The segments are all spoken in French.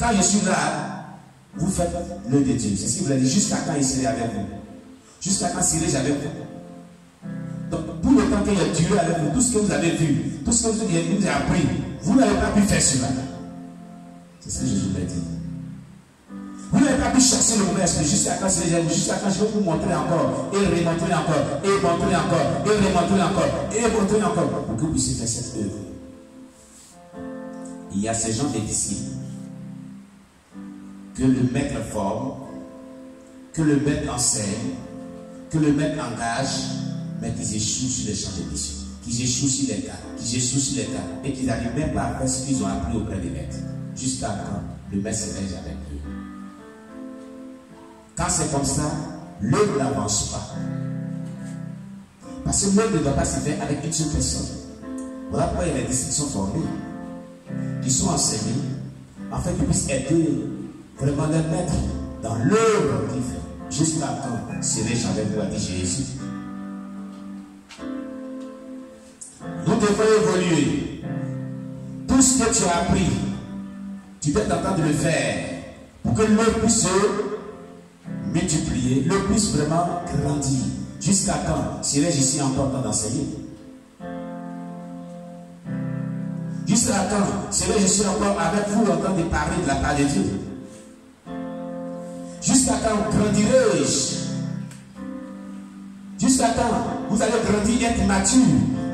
Quand je suis là, vous faites l'œuvre de Dieu. C'est ce qu'il vous a dit, jusqu'à quand il serait avec vous. Jusqu'à quand serai-je avec vous. Donc, pour le temps qu'il a duré avec vous, tout ce que vous avez vu, tout ce que vous avez appris, vous n'avez pas pu faire cela. C'est ce que Jésus vous a dit. Vous n'avez pas pu chasser le mauvais esprit jusqu'à quand serai-je avec vous. Jusqu'à quand je vais vous montrer encore, et remontrer encore, et montrer encore, et remontrer encore, et montrer encore, pour que vous puissiez faire cette œuvre. Il y a ces gens des disciples que le maître forme, que le maître enseigne, que le maître engage, mais qu'ils échouent sur les champs de mission, qu'ils échouent sur les cas, et qu'ils n'arrivent même pas à faire ce qu'ils ont appris auprès des maîtres. Jusqu'à quand le maître serait avec eux. Quand c'est comme ça, l'œuvre n'avance pas. Parce que l'œuvre ne doit pas se faire avec une seule personne. Voilà pourquoi il y a des disciples qui sont formés, qui sont enseignés, afin qu'ils puissent aider vraiment leur maître dans l'œuvre qu'il fait. Jusqu'à quand serai-je avec vous, a dit Jésus. Nous devons évoluer. Tout ce que tu as appris, tu dois t'entendre de le faire pour que l'œuvre puisse se multiplier, l'œuvre puisse vraiment grandir. Jusqu'à quand serai-je ici encore en train d'enseigner? Jusqu'à quand serai-je ici encore avec vous en train de parler de la part de Dieu? Jusqu'à quand grandirai-je? Jusqu'à quand vous allez grandir, être mature?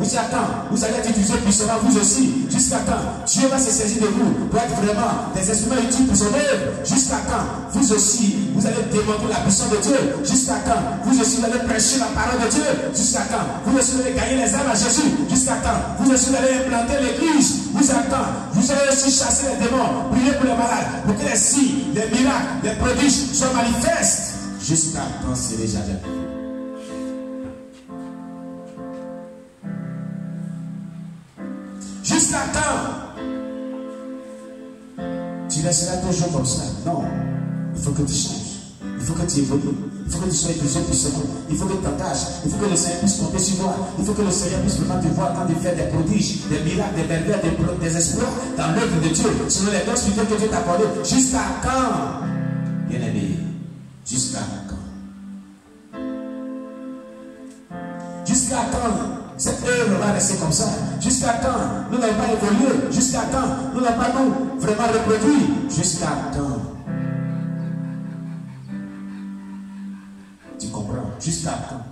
Jusqu'à quand vous allez être utilisé puissamment vous aussi? Jusqu'à quand Dieu va se saisir de vous pour être vraiment des instruments utiles pour son œuvre? Jusqu'à quand vous aussi vous allez démontrer la puissance de Dieu? Jusqu'à quand vous aussi vous allez prêcher la parole de Dieu? Jusqu'à quand vous aussi vous allez gagner les âmes à Jésus? Jusqu'à quand vous aussi vous allez implanter l'église? Jusqu'à quand vous allez aussi chasser les démons, prier pour les malades, pour que les signes, les miracles, les prodiges soient manifestes? Jusqu'à quand serai-je avec vous? Jusqu'à quand tu resteras toujours comme ça? Non, il faut que tu changes, il faut que tu évolues, il faut que tu sois épuisé puissamment, il faut que tu t'engages, il faut que le Seigneur puisse compter sur toi, il faut que le Seigneur puisse vraiment te voir en train de faire des prodiges, des miracles, des merveilles, des exploits dans l'œuvre de Dieu, selon les dons spirituels que Dieu t'a accordés. Jusqu'à quand, bien-aimé? Jusqu'à quand? Jusqu'à quand cette œuvre va rester comme ça? Jusqu'à quand nous n'avons pas évolué? Jusqu'à quand nous n'avons pas nous vraiment reproduit? Jusqu'à quand? Tu comprends? Jusqu'à quand?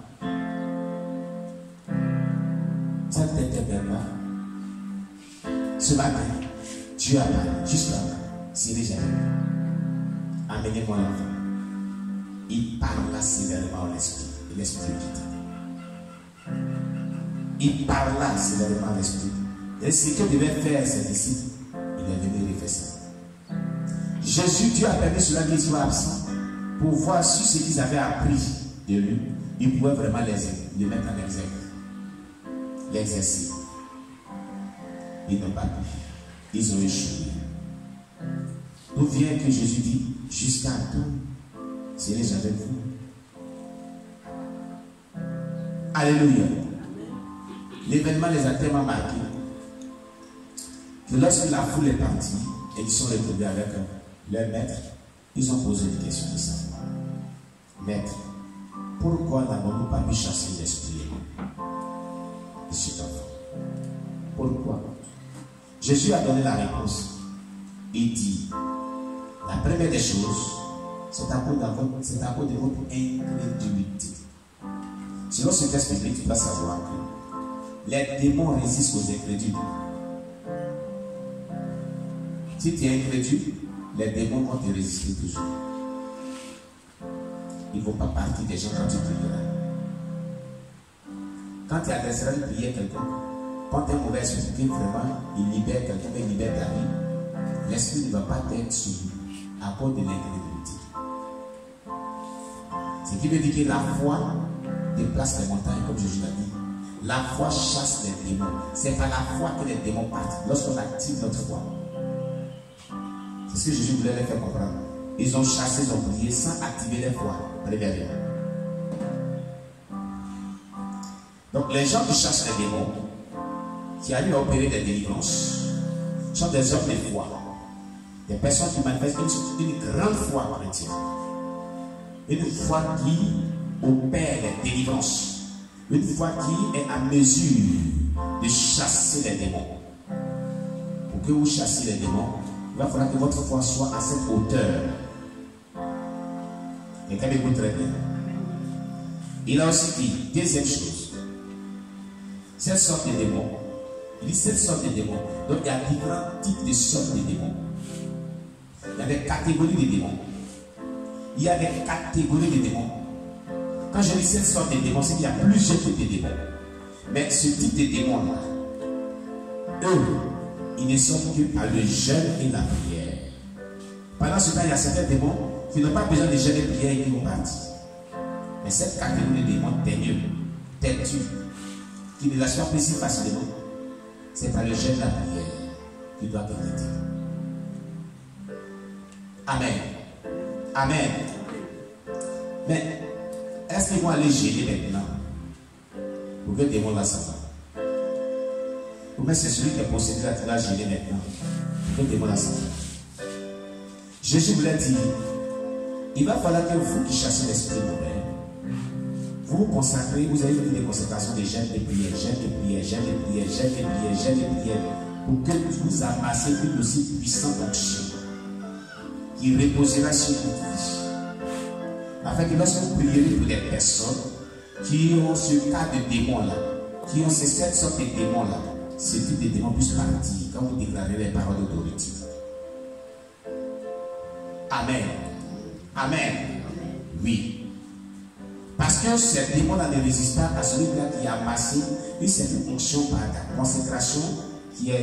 Ça ne t'interpelle pas. Ce matin, Dieu a parlé. Jusqu'à quand? Serai jamais. Amenez-moi l'enfant. Il parla sévèrement à l'esprit. Et l'esprit est quitté. Il parla sévèrement à l'esprit. Et ce que devaient faire ses disciples, il est venu refaire ça. Jésus, Dieu a permis cela qu'il soit absent pour voir sur ce qu'ils avaient appris de lui. Il pouvait vraiment les mettre en exergue, l'exercer. Ils n'ont pas pu. Ils ont échoué. D'où vient que Jésus dit, jusqu'à quand serai-je avec vous? Alléluia. L'événement les a tellement marqués que lorsque la foule est partie et ils sont retrouvés avec leur maître, ils ont posé des questions de savoir. Maître, pourquoi n'avons-nous pas pu chasser l'esprit de cet enfant? Pourquoi? Jésus a donné la réponse. Il dit, la première des choses, c'est à cause de votre incrédulité. Selon ce texte biblique, tu dois savoir que les démons résistent aux incrédules. Si tu es incrédule, les démons vont te résister toujours. Ils ne vont pas partir des gens quand tu prieras. Quand tu adresseras une prière à quelqu'un, quand un mauvais esprit vraiment, il libère quelqu'un, il libère ta vie, l'esprit ne va pas être soumis à cause de l'incrédulité. Ce qui veut dire que la foi déplace les montagnes, comme Jésus l'a dit. La foi chasse les démons. C'est par la foi que les démons partent. Lorsqu'on active notre foi. C'est ce que Jésus voulait leur faire comprendre. Ils ont chassé, ils ont prié sans activer leur foi. Premièrement. Donc les gens qui chassent les démons, qui arrivent à opérer des délivrances, sont des hommes de foi. Des personnes qui manifestent une grande foi chrétienne. Une foi qui opère les délivrances. Une foi qui est à mesure de chasser les démons. Pour que vous chassiez les démons, il va falloir que votre foi soit à cette hauteur. Quelqu'un m'écoute très bien. Il a aussi dit, deuxième chose, cette sorte de démons. Il dit cette sorte de démons. Donc il y a différents types de sortes de démons. Il y a des catégories de démons. Il y a des catégories de démons. Quand je dis cette sorte de démons, c'est qu'il y a plusieurs types de démons. Mais ce type de démons-là, eux, ils ne sortent que par le jeûne et la prière. Pendant ce temps, il y a certains démons qui n'ont pas besoin de jeûne et de prière et qui vont partir. Mais cette catégorie de démons teigneux, têtus, qui ne lâchent pas pris si facilement, c'est par le jeûne et la prière qui doit être traité. Amen. Amen. Mais est-ce qu'ils vont aller gêner maintenant pour que le démon là s'en va? Ou bien c'est celui qui est possédé là qui va gêner maintenant pour que le démon là s'en va? Jésus vous l'a dit, il va falloir que vous qui chassez l'esprit mauvais, vous vous consacrez, vous avez une des consécrations de jeûne et prière, jeûne et prière, jeûne et prière, jeûne et prière, jeûne et prière, pour que vous amassez une aussi puissante onction qui reposera sur votre vie. Afin que lorsque vous prierez pour des personnes qui ont ce cas de démons-là, qui ont cette sorte de démons-là, ce type de démons puisse partir quand vous déclarez les paroles d'autorité. Amen. Amen. Oui. Parce que ces démons-là ne résistent pas à celui-là qui a amassé une certaine onction par la consécration qu'il a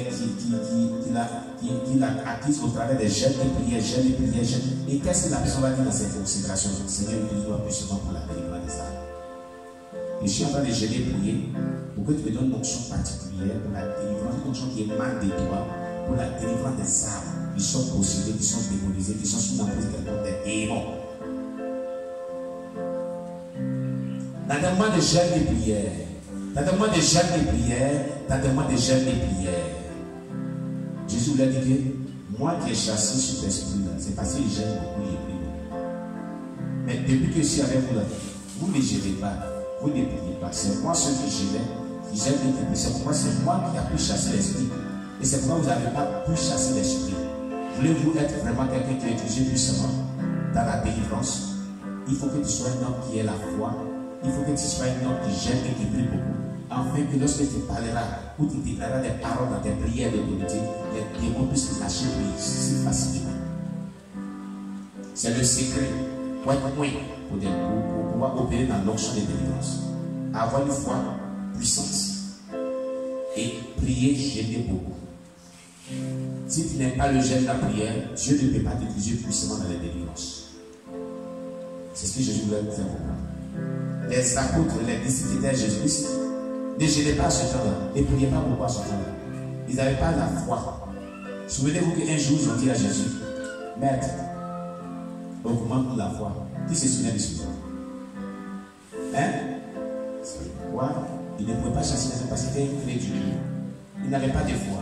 acquise au travers des jeûnes et prières, jeûnes et prières, jeûnes. Et qu'est-ce que la personne va dire dans cette consécration? Seigneur, utilise-moi plus souvent pour la délivrance des âmes. Et je suis en train de jeûner et prier pour que tu me donnes une onction particulière pour la délivrance, une onction qui émane de toi pour la délivrance des âmes qui sont possédées, qui sont démonisées, qui sont sous l'emprise des démons. Dans des mois de jeûne et prière, dans des mois de jeûne et prière, dans des mois de jeûne et prière, Jésus vous l'a dit que moi qui ai chassé cet esprit-là, c'est parce qu'il gêne beaucoup, il prie beaucoup. Mais depuis que je suis avec vous là, vous ne gênez pas, vous ne priez pas. C'est moi ceux qui gênent, qui gênent et qui prient. C'est moi qui a pu chasser l'esprit. Et c'est pourquoi vous n'avez pas pu chasser l'esprit. Voulez-vous être vraiment quelqu'un qui est utilisé puissamment dans la délivrance? Il faut que tu sois un homme qui ait la foi. Il faut que tu sois un homme qui gêne et qui prie beaucoup. Afin que lorsque tu parleras ou tu déclareras des paroles dans tes prières d'autorité, les démons puissent lâcher si facilement. C'est le secret pour pouvoir opérer dans l'onction des délivrances. Avoir une foi puissante et prier, gêner beaucoup. Si tu n'aimes pas le jeûne de la prière, Dieu ne peut pas t'utiliser puissamment dans les délivrances. C'est ce que Jésus voulait vous faire comprendre. Les apôtres, les disciples de Jésus-Christ, ne gênez pas ce temps-là, ne priez pas pourquoi ce temps-là. Ils n'avaient pas la foi. Souvenez-vous qu'un jour, ils ont dit à Jésus, Maître, augmente la foi. Qui se souvient de ce temps? Hein? C'est pourquoi ils ne pouvaient pas chasser les hommes parce qu'ils étaient incrédules. Ils n'avaient pas de foi.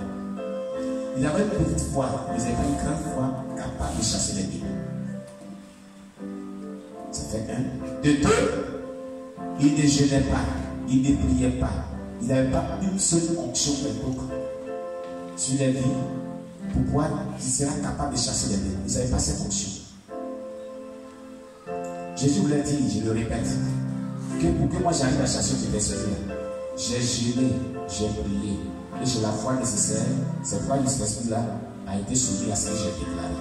Ils avaient une petite foi, mais ils n'avaient pas une grande foi capable de chasser les démons. Ça fait un. De deux, ils ne gênaient pas, ils ne priaient pas. Ils n'avaient pas une seule onction quelconque sur les vies pour pouvoir qu'ils seraient capables de chasser les démons. Ils n'avaient pas cette onction. Jésus vous l'a dit, je le répète, que pour que moi j'arrive à chasser cet esprit-là, j'ai gêné, j'ai prié, et j'ai la foi nécessaire. Cette foi de cet esprit-là a été soumise à ce que j'ai déclaré.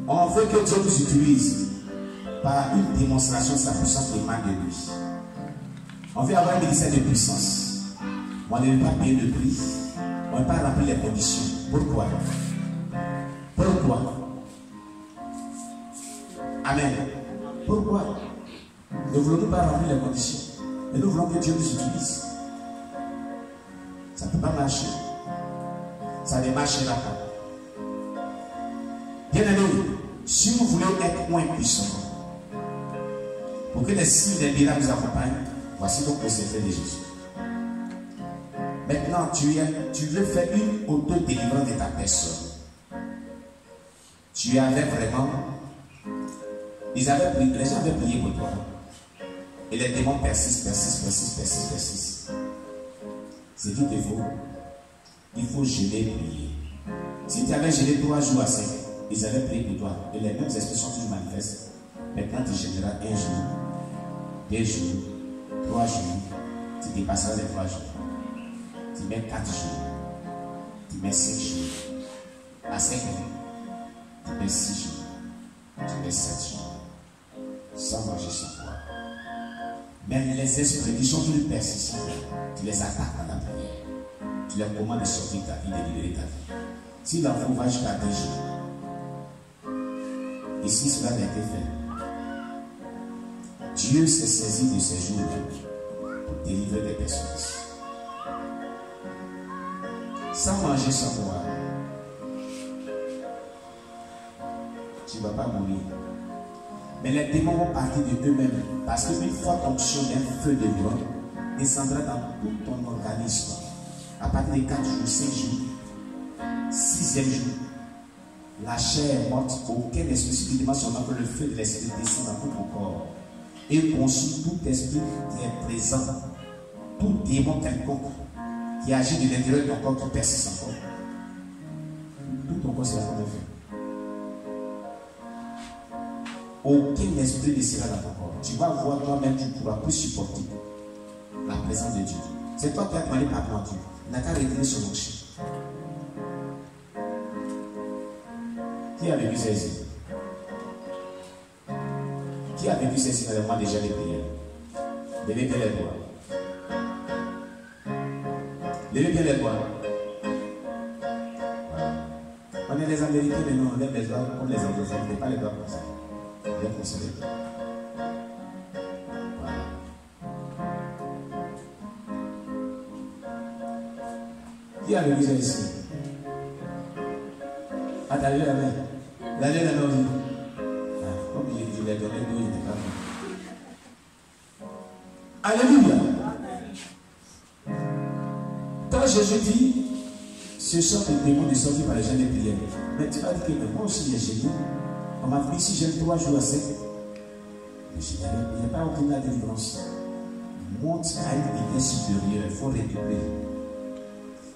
On veut que Dieu nous utilise par une démonstration de sa puissance qui émane de lui. On veut avoir un ministère de puissance. On ne veut pas payer le prix. On ne veut pas remplir les conditions. Pourquoi? Pourquoi? Amen. Pourquoi? Ne voulons-nous pas remplir les conditions? Mais nous voulons que Dieu nous utilise. Ça ne peut pas marcher. Ça ne marchera pas. Bien aimé, si vous voulez être moins puissant, pour que les signes des miracles vous accompagnent, voici donc le secret de Jésus. Maintenant, tu veux faire une auto-délivrance de ta personne. Tu avais vraiment... les gens avaient prié pour toi. Et les démons persistent. C'est tout il faut jeûner et prier. Si tu avais jeûné 3 jours à 5, ils avaient prié pour toi. Et les mêmes esprits sont toujours manifestes. Maintenant, tu gêneras 1 jour, 2 jours, 3 jours. Tu dépasseras les 3 jours. Tu mets 4 jours. Tu mets 5 jours. À 5 jours, tu mets 6 jours. Tu mets 7 jours. Sans manger, sans boire. Mais les esprits qui sont plus persistants, tu les attaques dans la prière. Tu leur commandes de sortir ta vie, de libérer ta vie. Si l'enfant va jusqu'à 10 jours, ici cela n'a été fait. Dieu s'est saisi de ces jours pour délivrer des personnes. Sans manger, sans boire, tu ne vas pas mourir. Mais les démons vont partir de eux-mêmes. Parce qu'une fois l'onction d'un feu de gloire descendra dans tout ton organisme. À partir de 4 jours, 5 jours, 6e jour, la chair est morte. Aucun esprit, subitement seulement que le feu de l'esprit descend dans tout ton corps. Et consume tout esprit qui est présent. Tout démon quelconque qui agit de l'intérieur de ton corps, qui persiste encore. Tout ton corps, c'est la forme de feu. Aucun esprit ne sera dans ton corps. Tu vas voir toi-même, tu ne pourras plus supporter la présence de Dieu. C'est toi qui as demandé pardon à Dieu. Il n'a qu'à retirer son onction. Qui a vécu ceci? Qui a vécu ceci dans le mois déjà des prières? Levez bien les doigts. Levez bien les doigts. Voilà. On est les Américains, mais non, on lève les doigts comme les anglophones. On ne pas les doigts comme ça. Bien considéré. Voilà. Qui a vécu ça ici? Attendez la main. L'année la main aussi. Comme je l'ai donné, nous, il n'est pas bon. Alléluia. Quand Jésus dit, ce sont des démons de sortir par les gens des prières. Mais tu vas dire que moi aussi, j'ai gêné. On m'a dit, si j'ai 3 jours à 5, il n'y a pas aucune délivrance. Monte à une vitesse supérieure, il faut récupérer.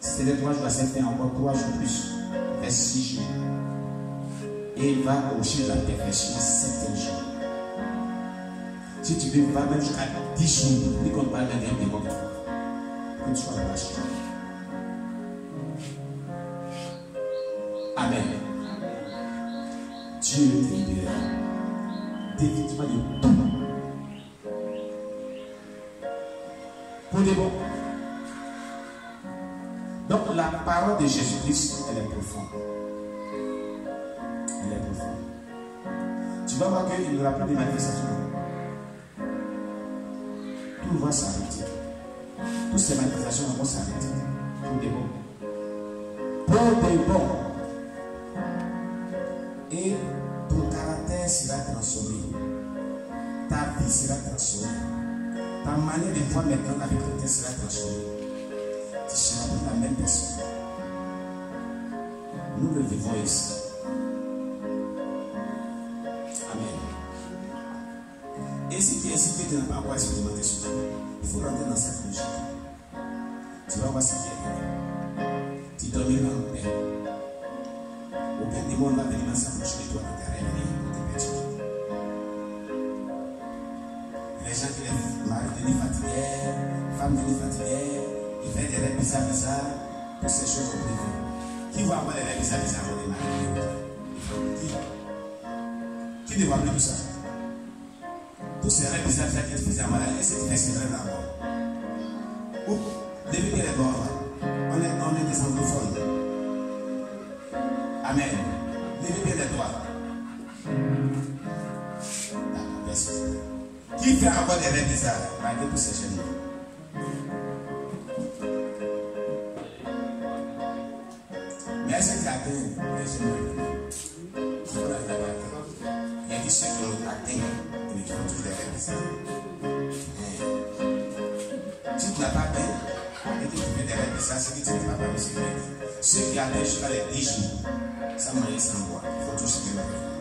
Si c'était 3 jours à 5, fais encore 3 jours plus, fais 6 jours. Et il va au chiffre de la perfection 7 jours. Si tu veux, va même jusqu'à 10 jours, dès qu'on parle d'un démon, que tu sois lâché. Amen. Dieu te libère définitivement de tout. Pour de bon. Donc la parole de Jésus-Christ, elle est profonde. Elle est profonde. Tu vas voir qu'il n'y aura plus de manifestations. Tout va s'arrêter. Toutes ces manifestations vont s'arrêter. Pour de bon. Pour de bon. Et ton caractère sera transformé. Ta vie sera transformée. Ta manière de voir maintenant avec Dieu sera transformée. Tu seras pour la même personne. Nous le vivons ici. Amen. Et si tu es ici que tu n'as pas encore expérimenté ce Dieu, il faut rentrer dans cette logique. Tu vas voir ce qui est. Tu dormiras en paix. Aucun démon ne va venir s'approcher de toi dans tes rêves. Les gens qui les maris deviennent fatigués, les femmes deviennent fatiguées, ils font des rêves bizarres, toutes ces choses qu'on prévu. Qui va avoir des rêves bizarres avant de marier? Qui ne voit plus tout ça? Tous ces rêves bizarres qui te faisaient mal, et c'est qui fait rêves d'abord. Ou, levez bien les doigts. On est des anglophones. Amen. Levez bien les doigts. D'accord, merci. Qui fait encore des rêves bizarres? Malgré tous ces jeunes. Mais est-ce que tu atteins les jeunes? Il y a des ceux qui ont atteint et qui font tous les rêves bizarres. Si tu n'as pas atteint et que tu fais des cigarette, et ça, c'est qui ne pas de cigarette. Ceux qui atteignent jusqu'à les 10 jours, ça manger sans boire, il faut tous se mettre.